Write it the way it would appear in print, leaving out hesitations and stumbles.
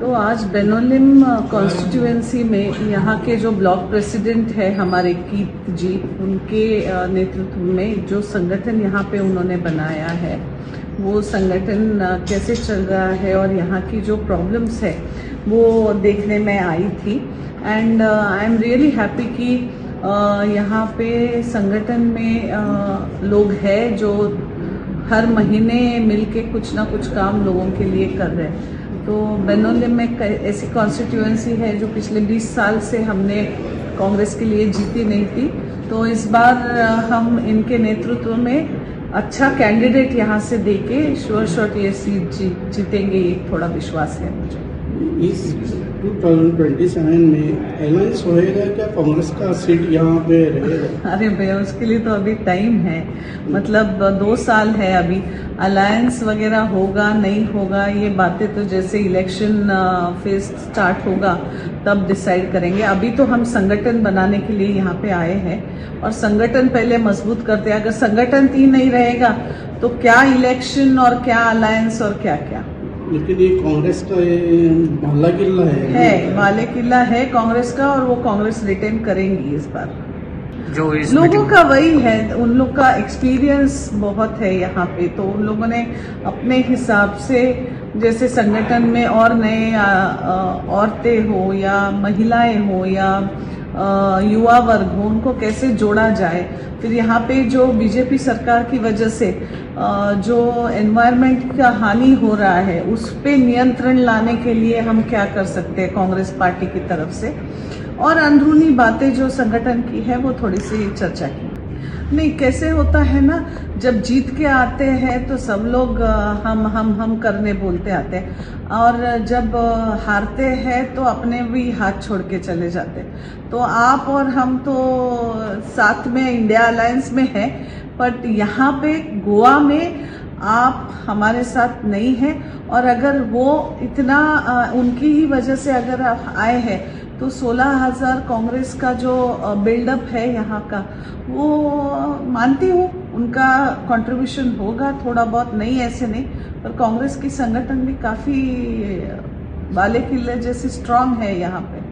तो आज बेनोलिम कॉन्स्टिट्यूएंसी में यहाँ के जो ब्लॉक प्रेसिडेंट है हमारे कीत जी, उनके नेतृत्व में जो संगठन यहाँ पे उन्होंने बनाया है, वो संगठन कैसे चल रहा है और यहाँ की जो प्रॉब्लम्स है वो देखने में आई थी। And I am really happy कि यहाँ पे संगठन में लोग हैं जो हर महीने मिलके कुछ ना कुछ काम लोगों के लिए कर रहे हैं। तो बेनोलिम में ऐसी कॉन्स्टिट्यूएंसी है जो पिछले 20 साल से हमने कांग्रेस के लिए जीती नहीं थी, तो इस बार हम इनके नेतृत्व में अच्छा कैंडिडेट यहाँ से देके श्योर शॉट ये सीट जीतेंगे, ये थोड़ा विश्वास है मुझे। इस 2027 में अलायंस होएगा क्या, कांग्रेस का सीट यहाँ पे रहेगा? अरे भैया, उसके लिए तो अभी टाइम है, मतलब 2 साल है अभी। अलायंस वगैरह होगा नहीं होगा ये बातें तो जैसे इलेक्शन फेज स्टार्ट होगा तब डिसाइड करेंगे। अभी तो हम संगठन बनाने के लिए यहाँ पे आए हैं और संगठन पहले मजबूत करते हैं। अगर संगठन ही नहीं रहेगा तो क्या इलेक्शन और क्या अलायंस और क्या क्या। लेकिन ये कांग्रेस का बाला किला है, बाले किला है कांग्रेस का, और वो कांग्रेस रिटेन करेंगी इस बार। जो इस लोगों का वही है, उन लोग का एक्सपीरियंस बहुत है यहाँ पे, तो उन लोगों ने अपने हिसाब से जैसे संगठन में और नए औरतें हो या महिलाएं हो या युवा वर्ग हो, उनको कैसे जोड़ा जाए। फिर यहाँ पे जो बीजेपी सरकार की वजह से जो एनवायरनमेंट का हानि हो रहा है उस पे नियंत्रण लाने के लिए हम क्या कर सकते हैं कांग्रेस पार्टी की तरफ से, और अंदरूनी बातें जो संगठन की है वो थोड़ी सी चर्चा की। नहीं, कैसे होता है ना, जब जीत के आते हैं तो सब लोग हम करने बोलते आते हैं, और जब हारते हैं तो अपने भी हाथ छोड़ के चले जाते हैं। तो आप और हम तो साथ में इंडिया अलायंस में हैं, बट यहाँ पे गोवा में आप हमारे साथ नहीं हैं, और अगर वो इतना उनकी ही वजह से अगर आप आए हैं तो 16,000 कांग्रेस का जो बिल्डअप है यहाँ का, वो मानती हूँ उनका कंट्रीब्यूशन होगा थोड़ा बहुत, नहीं ऐसे नहीं, पर कांग्रेस की संगठन भी काफी बाले किले जैसी स्ट्रांग है यहाँ पे।